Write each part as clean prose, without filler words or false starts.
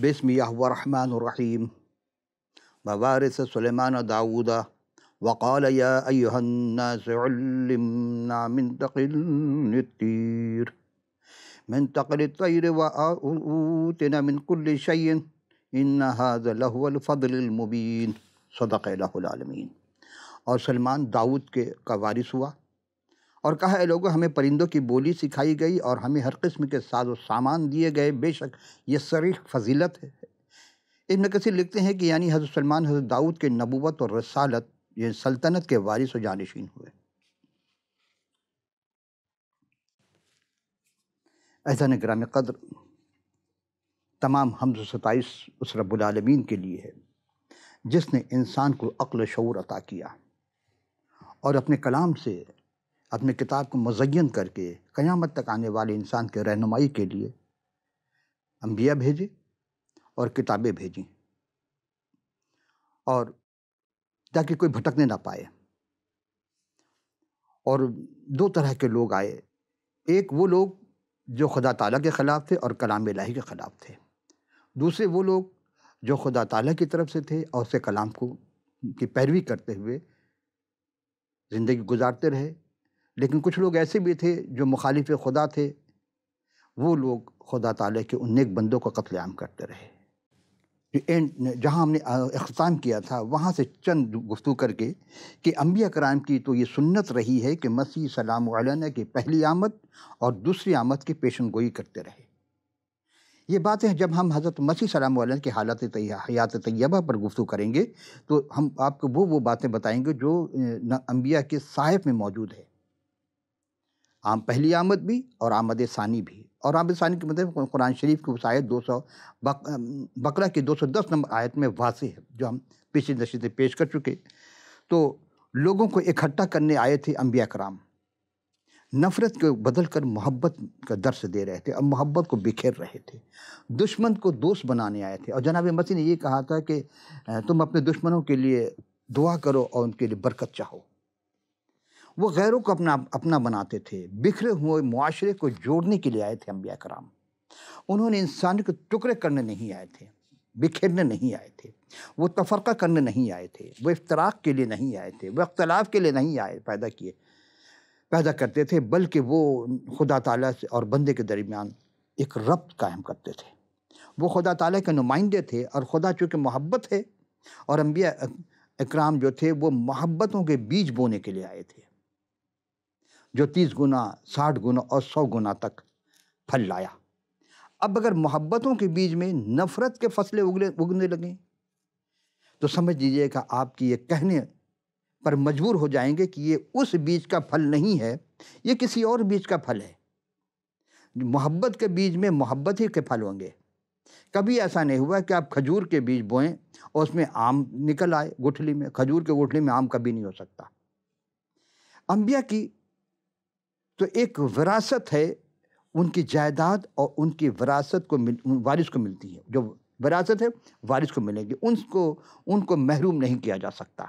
بسم اللہ الرحمن الرحیم ووارث سلیمان داود وقال یا ایہا الناس علمنا منطق الطیر وآوتنا من کل شیء ان ھذا لہو الفضل المبین۔ صدق اللہ العالمین۔ اور سلیمان داؤد کا وارث ہوا اور کہا اے لوگو ہمیں پرندوں کی بولی سکھائی گئی اور ہمیں ہر قسم کے ساز و سامان دیے گئے، بے شک یہ صریح فضیلت ہے۔ ابن کثیر لکھتے ہیں کہ یعنی حضرت سلیمان حضرت داؤد کے نبوت اور رسالت یہ سلطنت کے وارث و جانشین ہوئے۔ عزیزان گرامی قدر، تمام حمد و ستائش اس رب العالمین کے لیے ہے جس نے انسان کو عقل و شعور عطا کیا اور اپنے کلام سے اپنے کتاب کو مزین کر کے قیامت تک آنے والے انسان کے رہنمائی کے لیے انبیاء بھیجے اور کتابیں بھیجیں، اور تاکہ کوئی بھٹکنے نہ پائے۔ اور دو طرح کے لوگ آئے، ایک وہ لوگ جو خدا تعالیٰ کے خلاف تھے اور کلام الہی کے خلاف تھے، دوسرے وہ لوگ جو خدا تعالیٰ کی طرف سے تھے اور اسے کلام کی پیروی کرتے ہوئے زندگی گزارتے رہے۔ لیکن کچھ لوگ ایسے بھی تھے جو مخالف خدا تھے، وہ لوگ خدا تعالیٰ کے ان نیک بندوں کا قتل عام کرتے رہے۔ جہاں ہم نے اختتام کیا تھا وہاں سے چند گفتگو کر کے کہ انبیاء کرام کی تو یہ سنت رہی ہے کہ مسیح سلام علیہ کی پہلی آمد اور دوسری آمد کی پیشن گوئی کرتے رہے۔ یہ باتیں جب ہم حضرت مسیح سلام علیہ کی حیات طیبہ پر گفتگو کریں گے تو ہم آپ کو وہ باتیں بتائیں گے جو انبیاء کے صحائف میں موجود ہے، پہلی آمد بھی اور آمد ثانی بھی۔ اور آمد ثانی کے مطلب قرآن شریف کی اس آیت بقرہ کی 210 نمبر آیت میں واضح ہے، جو ہم پچھلی نشست میں پیش کر چکے۔ تو لوگوں کو اکٹھا کرنے آئے تھے انبیاء کرام، نفرت کو بدل کر محبت کا درس دے رہے تھے اور محبت کو بکھیر رہے تھے، دشمن کو دوست بنانے آئے تھے۔ اور جناب مسیح نے یہ کہا تھا کہ تم اپنے دشمنوں کے لیے دعا کرو اور ان کے لیے برکت چاہو۔ وہ غیروں کو اپنا بناتے تھے، بکھرے ہوئے معاشرے کو جوڑنے کے لیے آئے تھے انبیاء کرام۔ انہوں نے انسان کے ٹکڑے کرنے نہیں آئے تھے، بکھیرنے نہیں آئے تھے، وہ تفرقہ کرنے نہیں آئے تھے، وہ افتراق کے لیے نہیں آئے تھے، وہ اختلاف کے لیے نہیں پیدا کرتے تھے، بلکہ وہ خدا تعالیٰ سے اور بندے کے درمیان ایک ربط قائم کرتے تھے۔ وہ خدا تعالیٰ کے نمائندے تھے، اور خدا چونکہ محبت ہے اور انبیاء اکرام جو تھے وہ محبتوں کے بیج بونے کے لیے آئے تھے، جو 30 گنا 60 گنا اور 100 گنا تک پھل لایا۔ اب اگر محبتوں کے بیج میں نفرت کے فصلیں اگنے لگیں تو سمجھ لیجیے کہ آپ کی یہ کہنے پر مجبور ہو جائیں گے کہ یہ اس بیج کا پھل نہیں ہے، یہ کسی اور بیج کا پھل ہے۔ محبت کے بیج میں محبت ہی کے پھل ہوں گے۔ کبھی ایسا نہیں ہوا کہ آپ کھجور کے بیج بوئیں اور اس میں آم نکل آئے گٹھلی میں، کھجور کے گٹھلی میں آم کبھی نہیں ہو سکتا۔ انبیاء کی تو ایک وراثت ہے، ان کی جائیداد اور ان کی وراثت کو وارث کو ملتی ہے، جو وراثت ہے وارث کو ملے گی، ان کو محروم نہیں کیا جا سکتا۔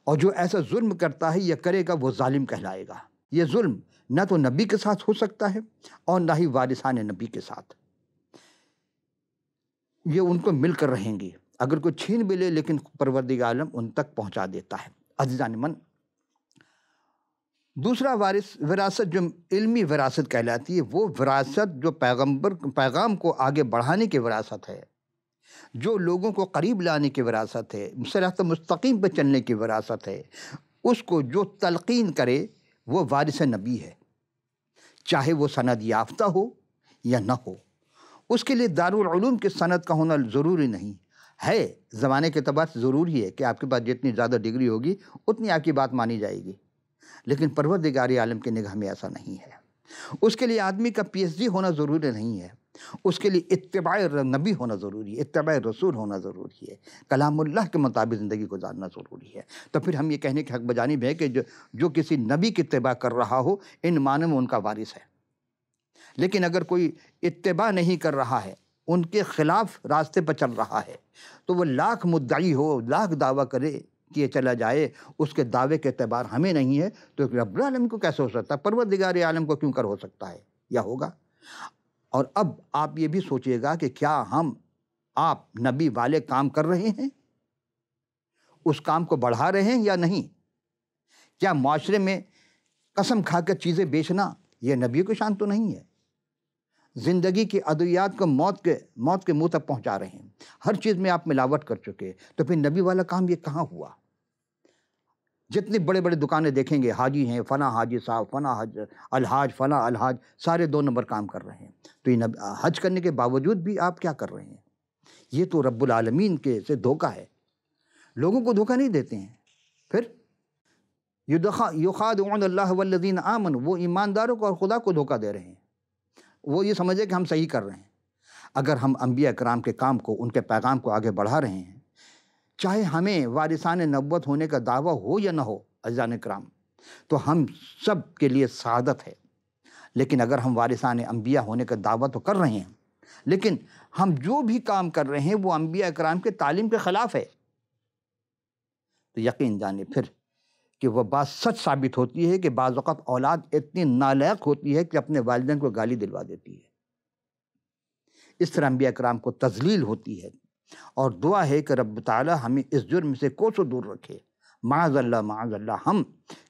اور جو ایسا ظلم کرتا ہے یا کرے گا وہ ظالم کہلائے گا۔ یہ ظلم نہ تو نبی کے ساتھ ہو سکتا ہے اور نہ ہی وارثان نبی کے ساتھ، یہ ان کو مل کر رہیں گی۔ اگر کوئی چھین بھی لے لیکن پروردگار عالم ان تک پہنچا دیتا ہے۔ عزیزان من، دوسرا وراثت جو علمی وراثت کہلاتی ہے، وہ وراثت جو پیغام کو آگے بڑھانے کی وراثت ہے، جو لوگوں کو قریب لانے کی وراثت ہے، صراط مستقیم پہ چلنے کی وراثت ہے، اس کو جو تلقین کرے وہ وارث نبی ہے، چاہے وہ سند یافتہ ہو یا نہ ہو۔ اس کے لیے دارالعلوم کی سند کا ہونا ضروری نہیں ہے، زمانے کے اعتبار سے ضروری ہے کہ آپ کے پاس جتنی زیادہ ڈگری ہوگی اتنی آپ کی بات مانی جائے گی، لیکن پروردگار عالم کی نگاہ میں ایسا نہیں ہے۔ اس کے لیے آدمی کا PhD ہونا ضروری نہیں ہے، اس کے لیے اتباع نبی ہونا ضروری ہے، اتباع رسول ہونا ضروری ہے، کلام اللہ کے مطابق زندگی گزارنا ضروری ہے۔ تو پھر ہم یہ کہنے کے حق بجانب ہے کہ جو کسی نبی کی اتباع کر رہا ہو ان معنی میں ان کا وارث ہے۔ لیکن اگر کوئی اتباع نہیں کر رہا ہے، ان کے خلاف راستے پر چل رہا ہے، تو وہ لاکھ مدعی ہو، لاکھ دعویٰ کرے کیے چلا جائے، اس کے دعوے کے اعتبار ہمیں نہیں ہے، تو رب العالمین کو کیسے ہو سکتا ہے؟ پروردگار عالم کو کیوں کر ہو سکتا ہے یا ہوگا؟ اور اب آپ یہ بھی سوچئے گا کہ کیا ہم آپ نبی والے کام کر رہے ہیں؟ اس کام کو بڑھا رہے ہیں یا نہیں؟ کیا معاشرے میں قسم کھا کر چیزیں بیچنا یہ نبی کی شان تو نہیں ہے؟ زندگی کی ادویات کو موت کے منہ تک پہنچا رہے ہیں، ہر چیز میں آپ ملاوٹ کر چکے، تو پھر نبی والا کام یہ کہاں ہوا؟ جتنی بڑے بڑے دکانیں دیکھیں گے، حاجی ہیں، فلاں حاجی صاحب، فلاں الحاج، فلاں الحاج، سارے 2 نمبر کام کر رہے ہیں۔ تو یہ حج کرنے کے باوجود بھی آپ کیا کر رہے ہیں؟ یہ تو رب العالمین کے سے دھوکہ ہے، لوگوں کو دھوکہ نہیں دیتے ہیں۔ پھر یخادعون اللہ والذین آمنوا، وہ ایمانداروں کو اور خدا کو دھوکہ دے رہے ہیں، وہ یہ سمجھے کہ ہم صحیح کر رہے ہیں۔ اگر ہم انبیاء کرام کے کام کو، ان کے پیغام کو آگے بڑھا رہے ہیں، چاہے ہمیں وارثان نبوت ہونے کا دعویٰ ہو یا نہ ہو عزیزان کرام، تو ہم سب کے لیے سعادت ہے۔ لیکن اگر ہم وارثان انبیاء ہونے کا دعویٰ تو کر رہے ہیں، لیکن ہم جو بھی کام کر رہے ہیں وہ انبیاء کرام کے تعلیم کے خلاف ہے، تو یقین جانے پھر کہ وہ بات سچ ثابت ہوتی ہے کہ بعض اوقات اولاد اتنی نالائق ہوتی ہے کہ اپنے والدین کو گالی دلوا دیتی ہے۔ اس طرح انبیاء کرام کو تذلیل ہوتی ہے، اور دعا ہے کہ رب تعالی ہمیں اس جرم سے کوسوں دور رکھے۔ معاذ اللہ، معاذ اللہ، ہم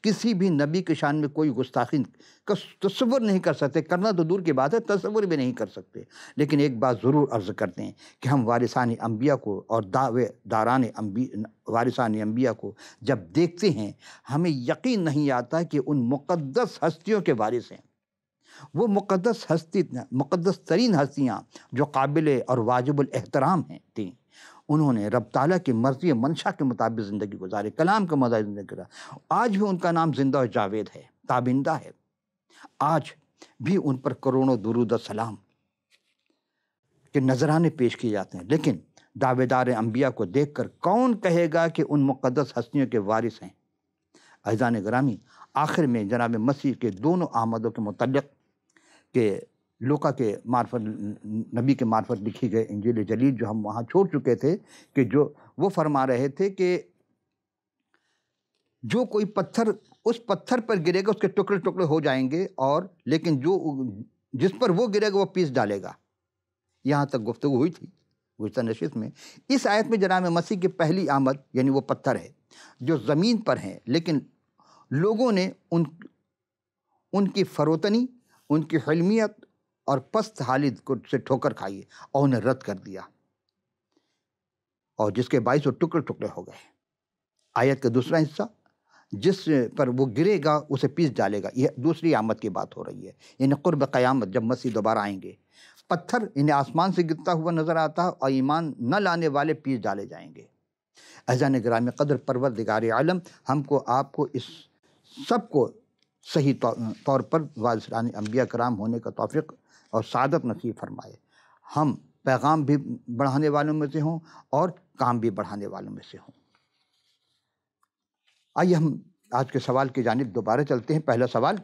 کسی بھی نبی کی شان میں کوئی گستاخی کا تصور نہیں کر سکتے، کرنا تو دور کی بات ہے، تصور بھی نہیں کر سکتے۔ لیکن ایک بات ضرور عرض کرتے ہیں کہ ہم وارثان انبیاء کو اور دعوے داران وارثان انبیاء کو جب دیکھتے ہیں، ہمیں یقین نہیں آتا کہ ان مقدس ہستیوں کے وارث ہیں۔ وہ مقدس ترین ہستیاں جو قابل اور واجب الاحترام تھیں، انہوں نے رب تعالیٰ کی مرضی و منشا کے مطابق زندگی گزاری، کلام کے مطابق زندگی گزاری۔ آج بھی ان کا نام زندہ و جاوید ہے، تابندہ ہے۔ آج بھی ان پر کروڑوں درود و سلام کے نذرانے پیش کیے جاتے ہیں، لیکن دعوے دار انبیاء کو دیکھ کر کون کہے گا کہ ان مقدس ہستیوں کے وارث ہیں؟ عزیزان گرامی، آخر میں جناب مسیح کے دونوں آمدوں کے متعلق کہ لوقا کے معرفت، نبی کے معرفت لکھی گئے انجیل جلیل جو ہم وہاں چھوڑ چکے تھے، کہ جو وہ فرما رہے تھے کہ جو کوئی پتھر اس پتھر پر گرے گا اس کے ٹکڑے ٹکڑے ہو جائیں گے، اور لیکن جس پر وہ گرے گا وہ پیس ڈالے گا۔ یہاں تک گفتگو ہوئی تھی گزشتہ نشست میں۔ اس آیت میں جناب مسیح کی پہلی آمد یعنی وہ پتھر ہے جو زمین پر ہیں، لیکن لوگوں نے ان کی فروتنی، ان کی حلمیت اور پست حالت کو سے ٹھوکر کھائی اور انہیں رد کر دیا، اور جس کے باعث وہ ٹکڑے ٹکڑے ہو گئے۔ آیت کا دوسرا حصہ، جس پر وہ گرے گا اسے پیس ڈالے گا، یہ دوسری آمد کی بات ہو رہی ہے، یعنی قرب قیامت جب مسیح دوبارہ آئیں گے۔ پتھر انہیں آسمان سے گرتا ہوا نظر آتا ہے، اور ایمان نہ لانے والے پیس ڈالے جائیں گے۔ عزیزان گرامی قدر، پروردگار عالم ہم کو، آپ کو، اس سب کو صحیح طور پر وارثان انبیاء کرام ہونے کا توفیق اور سعادت نصیب فرمائے۔ ہم پیغام بھی بڑھانے والوں میں سے ہوں اور کام بھی بڑھانے والوں میں سے ہوں۔ آئیے ہم آج کے سوال کی جانب دوبارہ چلتے ہیں۔ پہلا سوال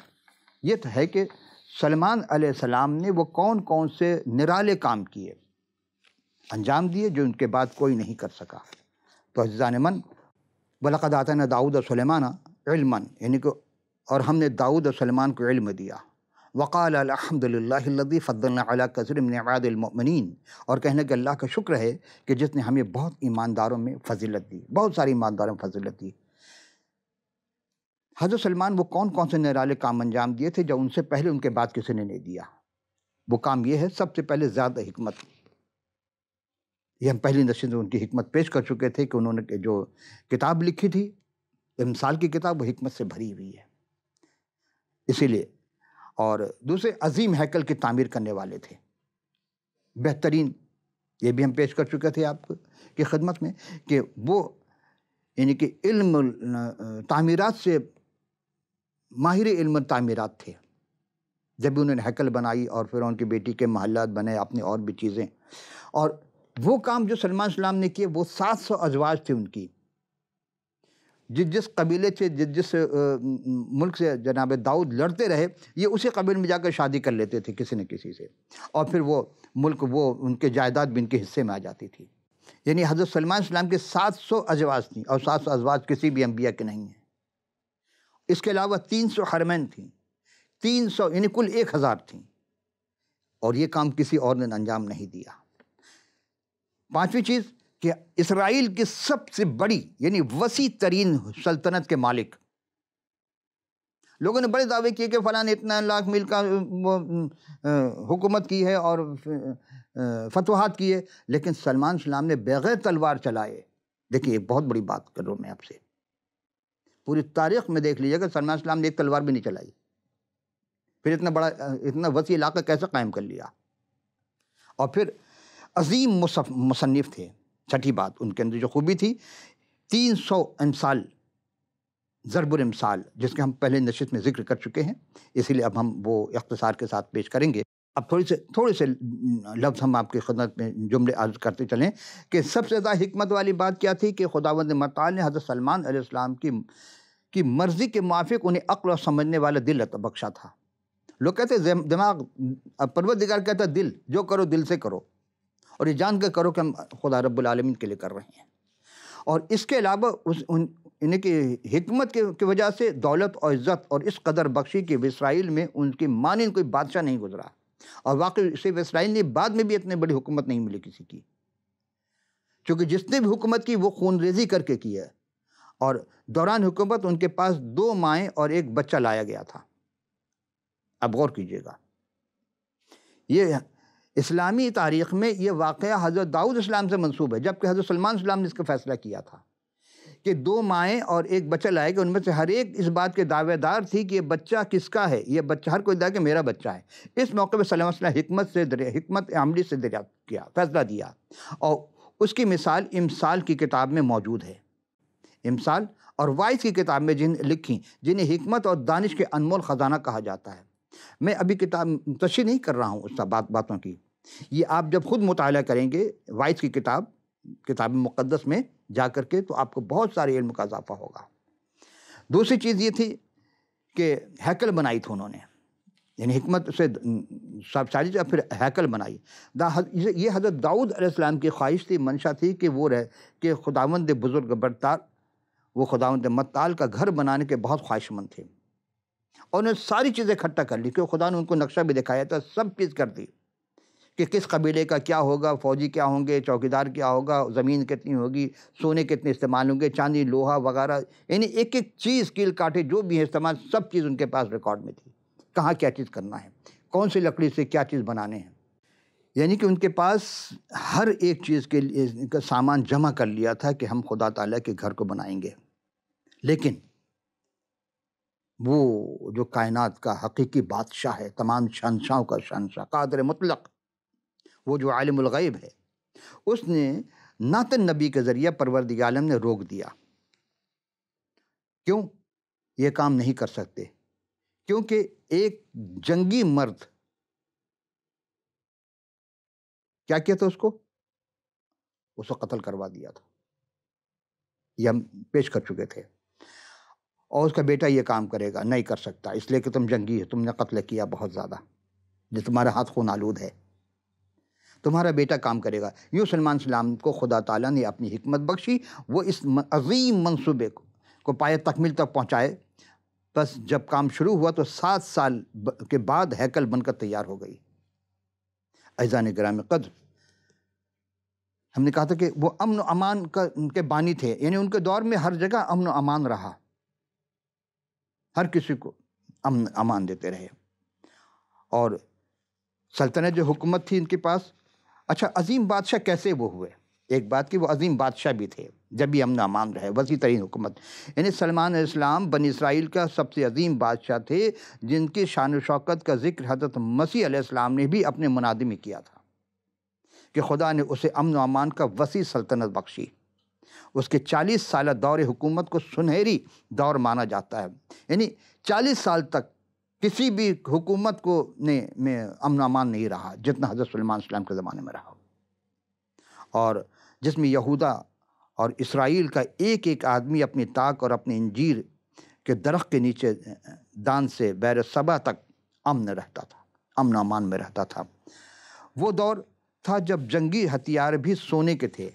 یہ ہے کہ سلیمان علیہ السلام نے وہ کون کون سے نرالے کام کیے، انجام دیے، جو ان کے بعد کوئی نہیں کر سکا؟ تو عزیزان من، وَلَقَدْ آتَيْنَا دَاؤُدَ وَسُلَيْمَانَ عِلْمًا، یعنی کہ اور ہم نے داؤد اور سلیمان کو علم دیا۔ وقال الحمد للہ الذی فضلنا علی کثیر من عباد المؤمنین، اور کہنے کہ اللہ کا شکر ہے کہ جس نے ہمیں بہت ایمانداروں میں فضیلت دی، بہت ساری ایمانداروں میں فضیلت دی۔ حضرت سلمان وہ کون کون سے نرالے کام انجام دیے تھے جو ان سے پہلے ان کے بعد کسی نے نہیں دیا؟ وہ کام یہ ہے، سب سے پہلے زیادہ حکمت۔ یہ ہم پہلی نشست میں ان کی حکمت پیش کر چکے تھے کہ انہوں نے جو کتاب لکھی تھی، امثال کی کتاب، وہ حکمت سے بھری ہوئی ہے، اسی لیے۔ اور دوسرے عظیم ہیکل کی تعمیر کرنے والے تھے، بہترین، یہ بھی ہم پیش کر چکے تھے آپ کی خدمت میں کہ وہ یعنی کہ علم تعمیرات سے ماہر علم تعمیرات تھے۔ جب بھی انہوں نے ہیکل بنائی اور پھر ان کی بیٹی کے محلات بنے، اپنی اور بھی چیزیں، اور وہ کام جو سلمان السلام نے کیے وہ 700 ازواج تھے ان کی۔ جس قبیلے سے جس ملک سے جناب داؤد لڑتے رہے، یہ اسی قبیلے میں جا کر شادی کر لیتے تھے کسی نہ کسی سے، اور پھر وہ ملک، وہ ان کے جائیداد بھی ان کے حصے میں آ جاتی تھی۔ یعنی حضرت سلمان السلام کے 700 ازواج تھیں، اور 700 ازواج کسی بھی انبیاء کے نہیں ہیں۔ اس کے علاوہ 300 حرمین تھیں، 300 یعنی کل 1000 تھیں، اور یہ کام کسی اور نے انجام نہیں دیا۔ پانچویں چیز کہ اسرائیل کی سب سے بڑی یعنی وسیع ترین سلطنت کے مالک. لوگوں نے بڑے دعوے کیے کہ فلاں نے اتنا لاکھ میل کا حکومت کی ہے اور فتوحات کی ہے، لیکن سلمان اسلام نے بغیر تلوار چلائے. دیکھیے ایک بہت بڑی بات کر رہا ہوں میں آپ سے، پوری تاریخ میں دیکھ لیجیے کہ سلمان اسلام نے ایک تلوار بھی نہیں چلائی، پھر اتنا بڑا اتنا وسیع علاقہ کیسے قائم کر لیا. اور پھر عظیم مصنف تھے. چھٹی بات ان کے اندر جو خوبی تھی، 300 امثال، ضرب الامثال، جس کے ہم پہلے نشست میں ذکر کر چکے ہیں، اسی لیے اب ہم وہ اختصار کے ساتھ پیش کریں گے. اب تھوڑے سے لفظ ہم آپ کی خدمت میں جملے عرض کرتے چلیں کہ سب سے زیادہ حکمت والی بات کیا تھی کہ خداوند متعال نے حضرت سلمان علیہ السلام کی مرضی کے موافق انہیں عقل اور سمجھنے والا دل عطا بخشا تھا. لوگ کہتے ہیں دماغ، پروردگار کہتا ہے دل، جو کرو دل سے کرو، اور یہ جان کے کرو کہ ہم خدا رب العالمین کے لیے کر رہے ہیں. اور اس کے علاوہ ان کی حکمت کی وجہ سے دولت اور عزت اور اس قدر بخشی کہ اسرائیل میں ان کی مانند کوئی بادشاہ نہیں گزرا. اور واقعی صرف اسرائیل نے بعد میں بھی اتنی بڑی حکومت نہیں ملی کسی کی، چونکہ جس نے بھی حکومت کی وہ خون ریزی کر کے کی ہے. اور دوران حکومت ان کے پاس 2 مائیں اور ایک بچہ لایا گیا تھا. اب غور کیجئے گا، یہ اسلامی تاریخ میں یہ واقعہ حضرت داؤد اسلام سے منسوب ہے، جبکہ حضرت سلمان اسلام نے اس کا فیصلہ کیا تھا کہ 2 مائیں اور ایک بچہ لائے گا. ان میں سے ہر ایک اس بات کے دعوے دار تھی کہ یہ بچہ کس کا ہے، یہ بچہ ہر کوئی دعویٰ کہ میرا بچہ ہے. اس موقع پہ سلمان اسلام حکمت عملی سے دریافت کیا، فیصلہ دیا، اور اس کی مثال امثال کی کتاب میں موجود ہے. امثال اور وائس کی کتاب میں جنہیں حکمت اور دانش کے انمول خزانہ کہا جاتا ہے. میں ابھی کتاب تشریح نہیں کر رہا ہوں اس باتوں کی، یہ آپ جب خود مطالعہ کریں گے وائس کی کتاب مقدس میں جا کر کے، تو آپ کو بہت سارے علم کا اضافہ ہوگا. دوسری چیز یہ تھی کہ ہیکل بنائی تھی انہوں نے، یعنی حکمت سے ساری چیز پھر ہیکل بنائی. یہ حضرت داؤد علیہ السلام کی خواہش تھی، منشا تھی کہ خداوند بزرگ برتار، وہ خداوند متعال کا گھر بنانے کے بہت خواہش مند تھے. اور انہوں نے ساری چیزیں اکٹھا کر لی، کہ خدا نے ان کو نقشہ بھی دکھایا تھا، سب چیز کر دی کہ کس قبیلے کا کیا ہوگا، فوجی کیا ہوں گے، چوکیدار کیا ہوگا، زمین کتنی ہوگی، سونے کتنے استعمال ہوں گے، چاندی لوہا وغیرہ، یعنی ایک ایک چیز کیل کاٹے جو بھی ہے استعمال، سب چیز ان کے پاس ریکارڈ میں تھی. کہاں کیا چیز کرنا ہے، کون سی لکڑی سے کیا چیز بنانے ہیں، یعنی کہ ان کے پاس ہر ایک چیز کے لیے کا سامان جمع کر لیا تھا کہ ہم خدا تعالیٰ کے گھر کو بنائیں گے. لیکن وہ جو کائنات کا حقیقی بادشاہ ہے، تمام شہنشاہوں کا شہنشاہ، قادر مطلق، وہ جو عالم الغیب ہے، اس نے ناتن نبی کے ذریعہ پروردگار عالم نے روک دیا. کیوں یہ کام نہیں کر سکتے؟ کیونکہ ایک جنگی مرد کیا کیا تھا، اس کو قتل کروا دیا تھا، یہ ہم پیش کر چکے تھے. اور اس کا بیٹا یہ کام کرے گا، نہیں کر سکتا، اس لیے کہ تم جنگی ہے، تم نے قتل کیا بہت زیادہ، جو تمہارا ہاتھ خون آلود ہے، تمہارا بیٹا کام کرے گا. یوں سلمان اسلام کو خدا تعالیٰ نے اپنی حکمت بخشی، وہ اس عظیم منصوبے کو پایہ تکمیل تک پہنچائے. بس جب کام شروع ہوا تو 7 سال کے بعد ہیکل بن کر تیار ہو گئی. عزیزان گرامی قدر، ہم نے کہا تھا کہ وہ امن و امان کے بانی تھے، یعنی ان کے دور میں ہر جگہ امن و امان رہا، ہر کسی کو امن امان دیتے رہے. اور سلطنت جو حکومت تھی ان کے پاس، اچھا عظیم بادشاہ کیسے وہ ہوئے؟ ایک بات کہ وہ عظیم بادشاہ بھی تھے، جب بھی امن امان رہے، وسیع ترین حکومت، یعنی سلمان علیہ السلام بنی اسرائیل کا سب سے عظیم بادشاہ تھے، جن کی شان و شوکت کا ذکر حضرت مسیح علیہ السلام نے بھی اپنے منادی میں کیا تھا کہ خدا نے اسے امن و امان کا وسیع سلطنت بخشی. اس کے 40 سالہ دور حکومت کو سنہری دور مانا جاتا ہے، یعنی 40 سال تک کسی بھی حکومت کو میں امن و امان نہیں رہا جتنا حضرت سلمان السلام کے زمانے میں رہا. اور جس میں یہودا اور اسرائیل کا ایک ایک آدمی اپنی طاق اور اپنے انجیر کے درخت کے نیچے دان سے بیر صبا تک امن رہتا تھا، امن و امان میں رہتا تھا. وہ دور تھا جب جنگی ہتھیار بھی سونے کے تھے،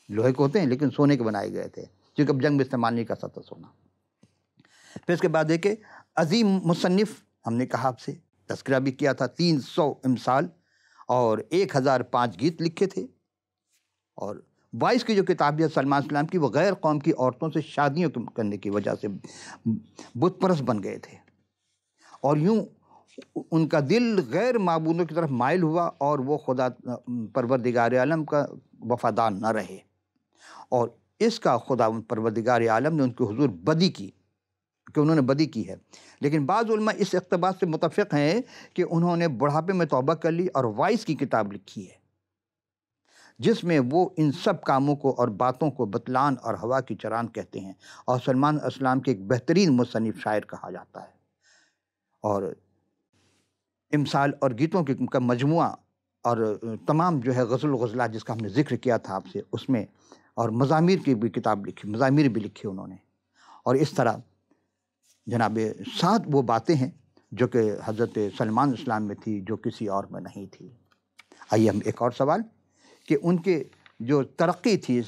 لوہے کے ہوتے ہیں لیکن سونے کے بنائے گئے تھے، کیونکہ اب جنگ میں استعمال نہیں کر سکتا سونا. پھر اس کے بعد دیکھیں عظیم مصنف، ہم نے کہا آپ سے تذکرہ بھی کیا تھا، 300 امثال اور 1005 گیت لکھے تھے. اور 22 کی جو کتاب ہے سلمان اسلام کی، وہ غیر قوم کی عورتوں سے شادیوں کرنے کی وجہ سے بت پرست بن گئے تھے، اور یوں ان کا دل غیر معبودوں کی طرف مائل ہوا، اور وہ خدا پروردگار عالم کا وفادار نہ رہے، اور اس کا خدا پروردگار عالم نے ان کے حضور بدی کی کہ انہوں نے بدی کی ہے۔ لیکن بعض علماء اس اقتباس سے متفق ہیں کہ انہوں نے بڑھاپے میں توبہ کر لی اور 22 کی کتاب لکھی ہے، جس میں وہ ان سب کاموں کو اور باتوں کو بطلان اور ہوا کی چران کہتے ہیں، اور سلمان اسلام کے ایک بہترین مصنف شاعر کہا جاتا ہے، اور امثال اور گیتوں کا مجموعہ، اور تمام جو ہے غزل و غزلات جس کا ہم نے ذکر کیا تھا آپ سے، اس میں، اور مزامیر کی بھی کتاب لکھی، مزامیر بھی لکھے انہوں نے، اور اس طرح جناب 7 وہ باتیں ہیں جو کہ حضرت سلمان اسلام میں تھی جو کسی اور میں نہیں تھی۔ آئیے ہم ایک اور سوال کہ ان کے جو ترقی تھی،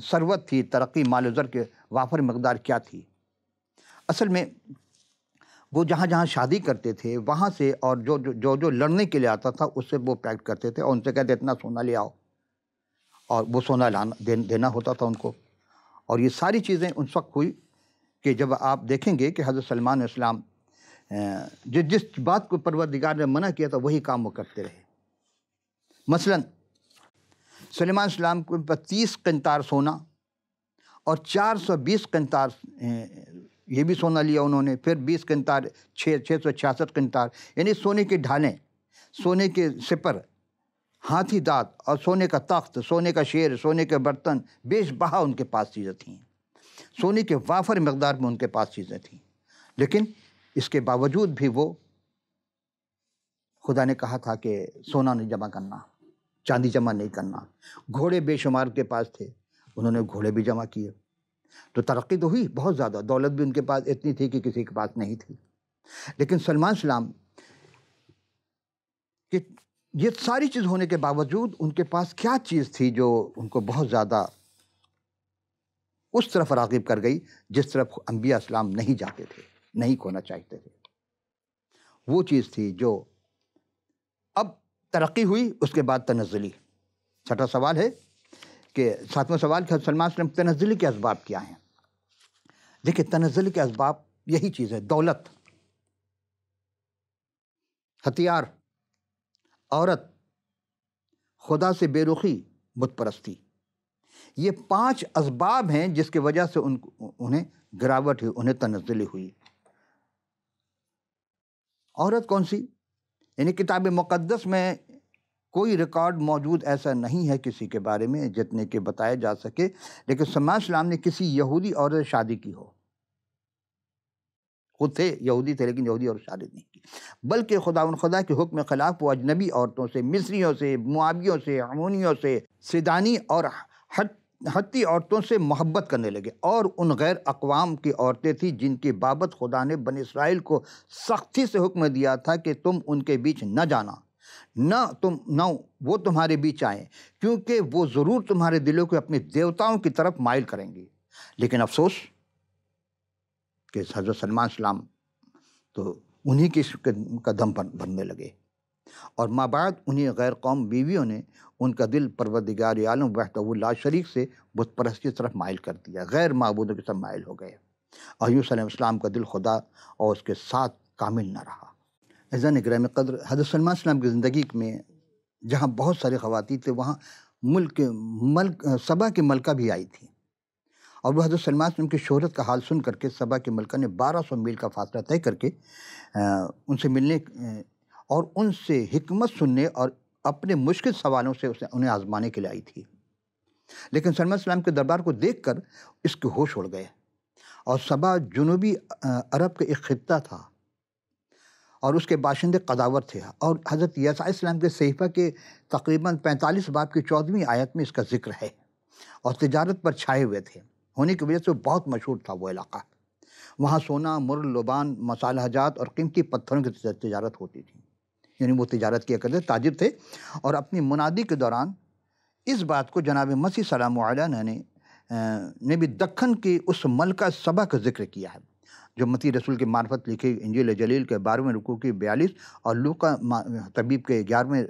ثروت تھی، ترقی مال و زر کے وافر مقدار کیا تھی؟ اصل میں وہ جہاں جہاں شادی کرتے تھے وہاں سے، اور جو لڑنے کے لیے آتا تھا اس سے وہ پیکٹ کرتے تھے، اور ان سے کہتے اتنا سونا لے آؤ، اور وہ سونا دینا ہوتا تھا ان کو۔ اور یہ ساری چیزیں اس وقت ہوئی کہ جب آپ دیکھیں گے کہ حضرت سلمان اسلام جس بات کو پروردگار نے منع کیا تھا وہی کام وہ کرتے رہے۔ مثلا سلمان اسلام کو 30 قنطار سونا اور 420 قنطار یہ بھی سونا لیا انہوں نے، پھر 20 قنطار 666 قنطار، یعنی سونے کے ڈھالیں، سونے کے سپر، ہاتھی دانت، اور سونے کا تخت، سونے کا شیر، سونے کے برتن، بیش بہا ان کے پاس چیزیں تھیں، سونے کے وافر مقدار میں ان کے پاس چیزیں تھیں۔ لیکن اس کے باوجود بھی وہ، خدا نے کہا تھا کہ سونا نہیں جمع کرنا، چاندی جمع نہیں کرنا، گھوڑے بے شمار کے پاس تھے، انہوں نے گھوڑے بھی جمع کیے، تو ترقی تو ہوئی بہت زیادہ، دولت بھی ان کے پاس اتنی تھی کہ کسی کے پاس نہیں تھی۔ لیکن سلمان اسلام کہ یہ ساری چیز ہونے کے باوجود ان کے پاس کیا چیز تھی جو ان کو بہت زیادہ اس طرف راغب کر گئی جس طرف انبیاء اسلام نہیں جاتے تھے، نہیں کھونا چاہتے تھے؟ وہ چیز تھی جو اب ترقی ہوئی، اس کے بعد تنزلی۔ چھٹا سوال ہے کہ 7واں سوال کہ سلمان اسلام تنزلی کے اسباب کیا ہیں؟ دیکھیں، تنزلی کے اسباب یہی چیز ہے: دولت، ہتھیار، عورت، خدا سے بے رخی، بت پرستی۔ یہ 5 اسباب ہیں جس کی وجہ سے انہیں گراوٹ ہوئی، انہیں تنزلی ہوئی۔ عورت کون سی؟ یعنی کتاب مقدس میں کوئی ریکارڈ موجود ایسا نہیں ہے کسی کے بارے میں جتنے کہ بتایا جا سکے، لیکن سلمان اسلام نے کسی یہودی عورت سے شادی کی ہو، خود تھے یہودی تھے لیکن یہودی اور شادی نہیں کی، بلکہ خدا کے حکم خلاف وہ اجنبی عورتوں سے، مصریوں سے، موابیوں سے، عمونیوں سے، سیدانی اور حتی عورتوں سے محبت کرنے لگے، اور ان غیر اقوام کی عورتیں تھیں جن کی بابت خدا نے بنی اسرائیل کو سختی سے حکم دیا تھا کہ تم ان کے بیچ نہ جانا، نہ وہ تمہارے بیچ آئیں، کیونکہ وہ ضرور تمہارے دلوں کو اپنے دیوتاؤں کی طرف مائل کریں گی۔ لیکن افسوس کہ حضرت سلمان اسلام تو انہی کی کا دم بھرنے لگے، اور ماں بعد انہی غیر قوم بیویوں نے ان کا دل پروردگار عالم وحدہ لا شریک سے بت پرستی کی طرف مائل کر دیا، غیر معبودوں کی طرف مائل ہو گئے، اور یوں سلمان اسلام کا دل خدا اور اس کے ساتھ کامل نہ رہا۔ عزیزان گرامی قدر، حضرت سلمان اسلام کی زندگی میں جہاں بہت ساری خواتین تھے، وہاں سبا کی ملکہ بھی آئی تھی، اور وہ حضرت سلمان اسلام کی شہرت کا حال سن کر کے سبا کی ملکہ نے 1200 میل کا فاصلہ طے کر کے ان سے ملنے اور ان سے حکمت سننے اور اپنے مشکل سوالوں سے انہیں آزمانے کے لیے آئی تھی۔ لیکن سلمان اسلام کے دربار کو دیکھ کر اس کے ہوش اڑ گئے، اور سبا جنوبی عرب کا ایک خطہ تھا، اور اس کے باشندے قداور تھے، اور حضرت یسوع اسلام کے صحیفہ کے تقریباً 45 باب کی 14ویں آیت میں اس کا ذکر ہے، اور تجارت پر چھائے ہوئے تھے، ہونے کی وجہ سے بہت مشہور تھا وہ علاقہ۔ وہاں سونا، مر، لبان، مصالحہ جات اور قیمتی پتھروں کی تجارت ہوتی تھی، یعنی وہ تجارت کیا کرتے، تاجر تھے، اور اپنی منادی کے دوران اس بات کو جناب مسیح سلام علیہ نے بھی دکن کی اس ملکہ سبا کا ذکر کیا ہے، جو متی رسول کی معرفت لکھی انجیل جلیل کے 12ویں رکوع کی 42 اور لوقا طبیب کے 11ویں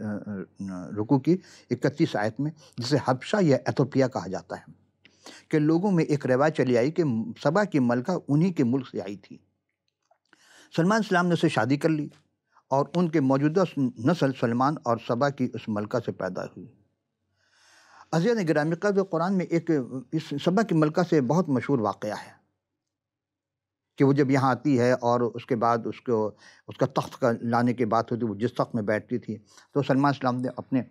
رکوع کی 31 آیت میں، جسے حبشہ یا ایتھوپیا کہا جاتا ہے، کہ لوگوں میں ایک روایت چلی آئی کہ سبا کی ملکہ انہی کے ملک سے آئی تھی۔ سلمان اسلام نے اسے شادی کر لی اور ان کے موجودہ نسل سلمان اور سبا کی اس ملکہ سے پیدا ہوئی۔ عزیزان گرامی قدر، قرآن میں ایک اس سبا کی ملکہ سے بہت مشہور واقعہ ہے کہ وہ جب یہاں آتی ہے اور اس کے بعد اس کا تخت کا لانے کی بات ہوتی، وہ جس تخت میں بیٹھتی تھی، تو سلمان اسلام نے اپنے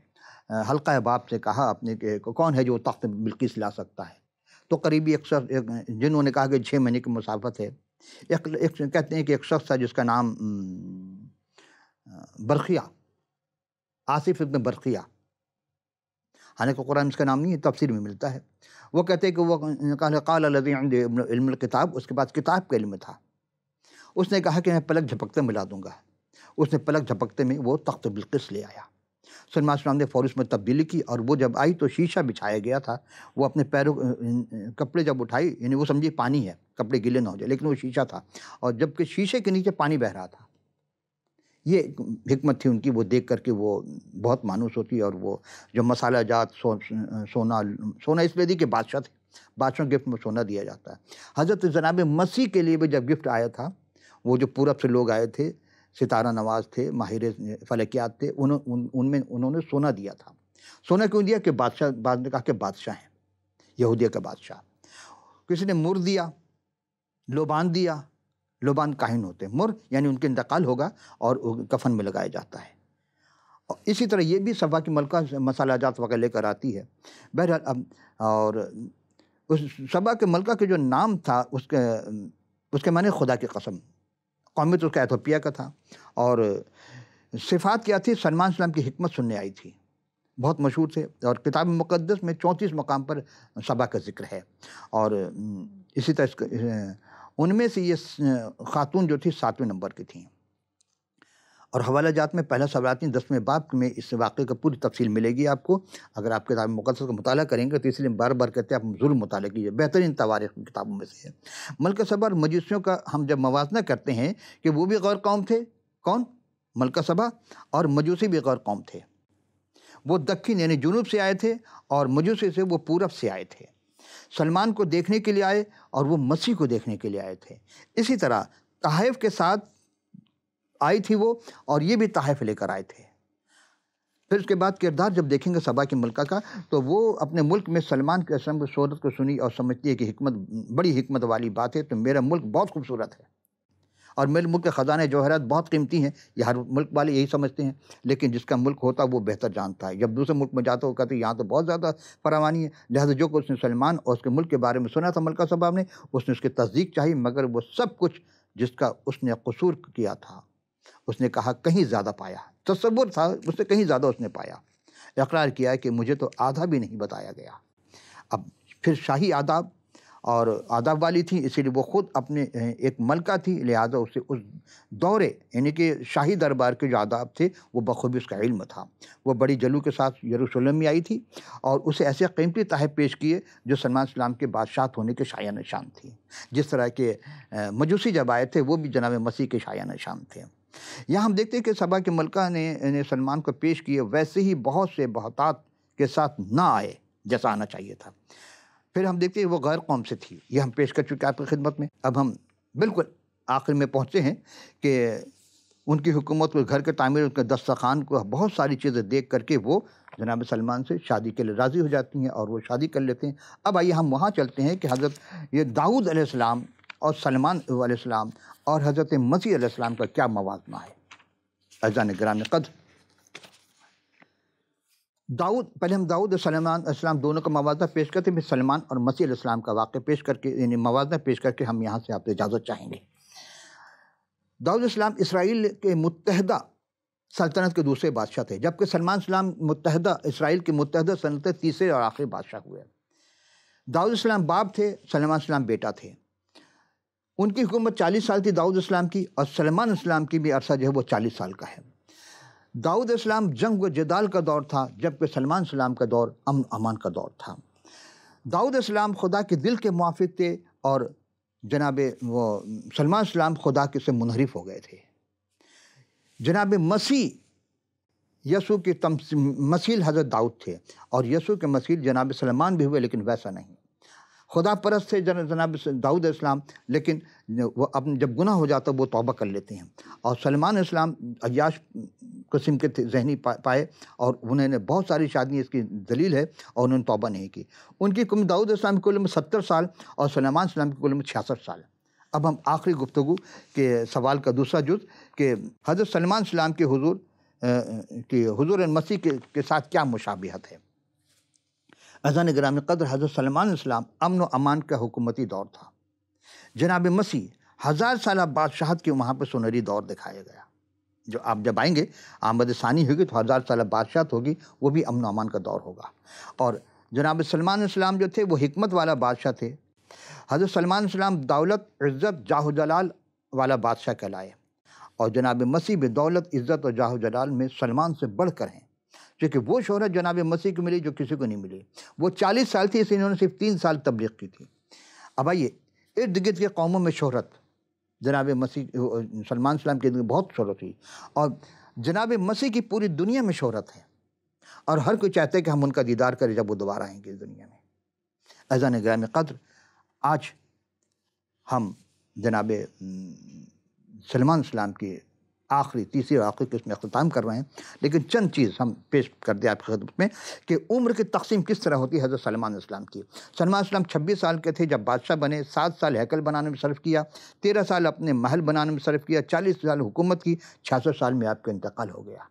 حلقہ احباب سے کہا اپنے کہ کون ہے جو تخت بلقیس لا سکتا ہے؟ تو قریبی ایک شخص، جنہوں نے کہا کہ 6 مہینے کی مسافت ہے، ایک کہتے ہیں کہ ایک شخص تھا جس کا نام برقیہ، آصف ابن برقیہ، حالانکہ قرآن اس کا نام نہیں ہے، تفسیر میں ملتا ہے۔ وہ کہتے ہیں کہ وہ قال الذی عندہ علم الکتاب، اس کے بعد کتاب کا علم تھا، اس نے کہا کہ میں پلک جھپکتے ملا دوں گا۔ اس نے پلک جھپکتے میں وہ تخت بلقیس لے آیا۔ سلمان اسلام نے فوراً اس میں تبدیلی کی، اور وہ جب آئی تو شیشہ بچھایا گیا تھا، وہ اپنے پیروں کپڑے جب اٹھائی، یعنی وہ سمجھی پانی ہے، کپڑے گیلے نہ ہو جائے، لیکن وہ شیشہ تھا، اور جب کہ شیشے کے نیچے پانی بہہ رہا تھا۔ یہ حکمت تھی ان کی، وہ دیکھ کر کے وہ بہت مانوس ہوتی، اور وہ جو مسالہ جات سونا اس لیے دی کہ بادشاہ تھے، بادشاہ گفٹ میں سونا دیا جاتا ہے۔ حضرت جناب مسیح کے لیے بھی جب گفٹ آیا تھا، وہ جو پورب سے لوگ آئے تھے، ستارہ نواز تھے، ماہر فلکیات تھے، انہوں نے سونا دیا تھا۔ سونا کیوں دیا؟ کہ بادشاہ، بعد نے کہا کہ بادشاہ ہیں، یہودیہ کا بادشاہ۔ کسی نے مر دیا، لوبان دیا، لوبان کاہن ہوتے ہیں، مر یعنی ان کے انتقال ہوگا اور کفن میں لگایا جاتا ہے۔ اور اسی طرح یہ بھی سبا کی ملکہ مسالہ جات وغیرہ لے کر آتی ہے۔ بہرحال اور اس سبا کے ملکہ کے جو نام تھا، اس کے معنی خدا کی قسم، قومی تو اس کا ایتھوپیا کا تھا، اور صفات کیا تھی؟ سلمان اسلام کی حکمت سننے آئی تھی، بہت مشہور تھے، اور کتاب مقدس میں 34 مقام پر سبا کا ذکر ہے، اور اسی طرح ان میں سے یہ خاتون جو تھی 7ویں نمبر کی تھیں۔ اور حوالہ جات میں پہلا سوراتی 10ویں باب میں اس واقعے کا پوری تفصیل ملے گی آپ کو۔ اگر آپ کتاب مقدس کا مطالعہ کریں گے تو اس لیے بار بار کہتے ہیں آپ ضرور مطالعہ کیجیے، بہترین تواریخ کی کتابوں میں سے ہے۔ ملکہ سبا اور مجوسیوں کا ہم جب موازنہ کرتے ہیں کہ وہ بھی غیر قوم تھے، کون؟ ملکہ سبا، اور مجوسی بھی غیر قوم تھے۔ وہ دکن یعنی جنوب سے آئے تھے، اور مجوسی سے وہ پورب سے آئے تھے۔ سلمان کو دیکھنے کے لیے آئے اور وہ مسیح کو دیکھنے کے لیے آئے تھے۔ اسی طرح تحائف کے ساتھ آئی تھی وہ، اور یہ بھی تحائف لے کر آئے تھے۔ پھر اس کے بعد کردار جب دیکھیں گے سبا کی ملکہ کا، تو وہ اپنے ملک میں سلمان کے اسلام کی صورت کو سنی اور سمجھتی ہے کہ حکمت، بڑی حکمت والی بات ہے، تو میرا ملک بہت خوبصورت ہے، اور میرے ملک کے خزانے جوہرات بہت قیمتی ہیں۔ یہ ہر ملک والے یہی سمجھتے ہیں، لیکن جس کا ملک ہوتا وہ بہتر جانتا ہے۔ جب دوسرے ملک میں جاتا وہ کہتے ہیں یہاں تو بہت زیادہ فراوانی ہے، لہٰذا جو کہ اس نے سلمان اور اس کے ملک کے بارے میں سنا تھا ملکہ سبا نے، اس نے اس کی تصدیق چاہی، مگر وہ سب کچھ جس کا اس نے قصور کیا تھا، اس نے کہا کہیں زیادہ پایا، تصور تھا اس سے کہیں زیادہ اس نے پایا، اقرار کیا کہ مجھے تو آدھا بھی نہیں بتایا گیا۔ اب پھر شاہی آداب اور آداب والی تھی، اسی لیے وہ خود اپنے ایک ملکہ تھی، لہٰذا اسے اس دورے یعنی کہ شاہی دربار کے جو آداب تھے وہ بخوبی اس کا علم تھا۔ وہ بڑی جلو کے ساتھ یروشلم میں آئی تھی، اور اسے ایسے قیمتی تحائف پیش کیے جو سلمان اسلام کے بادشاہت ہونے کے شایع نشان تھی، جس طرح کے مجوسی جب آئے تھے وہ بھی جناب مسیح کے شایع نشان تھے۔ یہاں ہم دیکھتے ہیں کہ سبا کے ملکہ نے سلمان کو پیش کیے، ویسے ہی بہت سے بہتات کے ساتھ نہ آئے جیسا آنا چاہیے تھا۔ پھر ہم دیکھتے ہیں وہ غیر قوم سے تھی، یہ ہم پیش کر چکے آپ کی خدمت میں۔ اب ہم بالکل آخر میں پہنچے ہیں کہ ان کی حکومت کو، گھر کے تعمیر، ان کے دسترخوان کو، بہت ساری چیزیں دیکھ کر کے وہ جناب سلمان سے شادی کے لیے راضی ہو جاتی ہیں، اور وہ شادی کر لیتے ہیں۔ اب آئیے ہم وہاں چلتے ہیں کہ حضرت یہ داؤد علیہ السلام اور سلمان علیہ السلام اور حضرت مسیح علیہ السلام کا کیا موازنہ ہے۔ عزیزان گرامی قدر، پہلے ہم داؤد اور سلمان علیہ السلام دونوں کا موازنہ پیش کرتے ہیں، پھر سلمان اور مسیح علیہ السلام کا واقعہ پیش کر کے، یعنی موازنہ پیش کر کے ہم یہاں سے آپ سے اجازت چاہیں گے۔ داؤد علیہ السلام اسرائیل کے متحدہ سلطنت کے دوسرے بادشاہ تھے، جبکہ سلمان السلام اسرائیل کے متحدہ سلطنت کے تیسرے اور آخری بادشاہ ہوئے۔ داؤد علیہ السلام باپ تھے، سلمان السلام بیٹا تھے۔ ان کی حکومت 40 سال تھی داؤد السلام کی، اور سلمان السلام کی بھی عرصہ جو ہے وہ 40 سال کا ہے۔ داؤد السلام جنگ و جدال کا دور تھا، جبکہ سلمان السلام کا دور امن امان کا دور تھا۔ داؤد السلام خدا کے دل کے موافق تھے، اور جناب وہ سلمان اسلام خدا کے سے منحرف ہو گئے تھے. جناب مسیح یسوع کی مثیل حضرت داؤد تھے اور یسوع کے مثیل جناب سلمان بھی ہوئے، لیکن ویسا نہیں. خدا پرست تھے جناب داؤد اسلام، لیکن وہ اپنے جب گناہ ہو جاتا وہ توبہ کر لیتے ہیں. اور سلمان اسلام عیاش قسم کے ذہنی پائے اور انہوں نے بہت ساری شادیاں، اس کی دلیل ہے، اور انہوں نے توبہ نہیں کی. ان کی داؤد اسلام کی عمر 70 سال اور سلمان اسلام کی عمر 66 سال. اب ہم آخری گفتگو کے سوال کا دوسرا جز کہ حضرت سلمان اسلام کے حضور مسیح کے ساتھ کیا مشابہت ہے. عزیزان گرامی قدر، حضرت سلمان اسلام امن و امان کا حکومتی دور تھا. جناب مسیح 1000 سالہ بادشاہت کے وہاں پہ سنہری دور دکھایا گیا. جو آپ جب آئیں گے آمد ثانی ہوگی تو 1000 سالہ بادشاہت ہوگی، وہ بھی امن و امان کا دور ہوگا. اور جناب سلمان اسلام جو تھے وہ حکمت والا بادشاہ تھے. حضرت سلمان اسلام دولت، عزت، جاہ و جلال والا بادشاہ کہلائے، اور جناب مسیح بھی دولت، عزت اور جاہ و جلال میں سلمان سے بڑھ کر ہیں، کیونکہ وہ شہرت جناب مسیح کو ملی جو کسی کو نہیں ملی. وہ 40 سال تھی، اس لیے انہوں نے صرف 3 سال تبلیغ کی تھی. اب آئیے، ارد گرد کے قوموں میں شہرت، جناب مسیح سلمان اسلام کی بہت شہرت تھی، اور جناب مسیح کی پوری دنیا میں شہرت ہے، اور ہر کوئی چاہتا ہے کہ ہم ان کا دیدار کریں جب وہ دوبارہ آئیں گے اس دنیا میں. عزیزان گرامی قدر، آج ہم جناب سلمان اسلام کی تیسری اور آخری قسم میں اختتام کر رہے ہیں، لیکن چند چیز ہم پیش کر دیں آپ کی خدمت میں کہ عمر کی تقسیم کس طرح ہوتی ہے حضرت سلمان اسلام کی. سلمان اسلام 26 سال کے تھے جب بادشاہ بنے، 7 سال ہیکل بنانے میں صرف کیا، 13 سال اپنے محل بنانے میں صرف کیا، 40 سال حکومت کی، 66 سال میں آپ کا انتقال ہو گیا.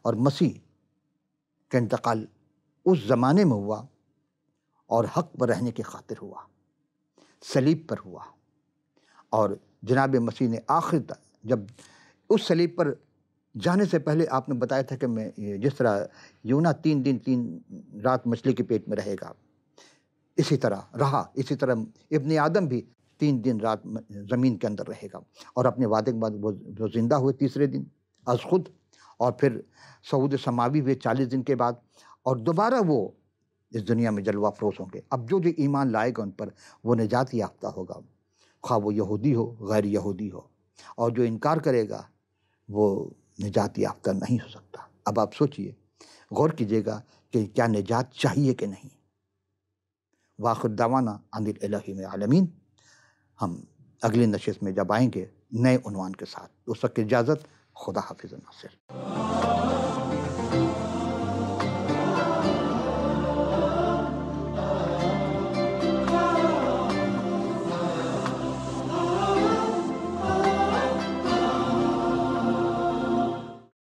اور مسیح کا انتقال اس زمانے میں ہوا اور حق پر رہنے کی خاطر ہوا، صلیب پر ہوا. اور جناب مسیح نے آخر تک جب اس صلیب پر جانے سے پہلے آپ نے بتایا تھا کہ میں جس طرح یونا 3 دن 3 رات مچھلی کے پیٹ میں رہے گا، اسی طرح رہا، اسی طرح ابن آدم بھی 3 دن رات زمین کے اندر رہے گا. اور اپنے وعدے کے بعد وہ زندہ ہوئے تیسرے دن از خود، اور پھر صعود سماوی ہوئے 40 دن کے بعد، اور دوبارہ وہ اس دنیا میں جلوہ افروز ہوں گے. اب جو ایمان لائے گا ان پر وہ نجات یافتہ ہوگا، خواہ وہ یہودی ہو غیر یہودی ہو، اور جو انکار کرے گا وہ نجات یافتہ نہیں ہو سکتا. اب آپ سوچئے، غور کیجئے گا کہ کیا نجات چاہیے کہ نہیں. وآخر دعوانا ان الہ میں عالمین. ہم اگلی نشست میں جب آئیں گے نئے عنوان کے ساتھ، اس وقت اجازت، خدا حافظ ناصر.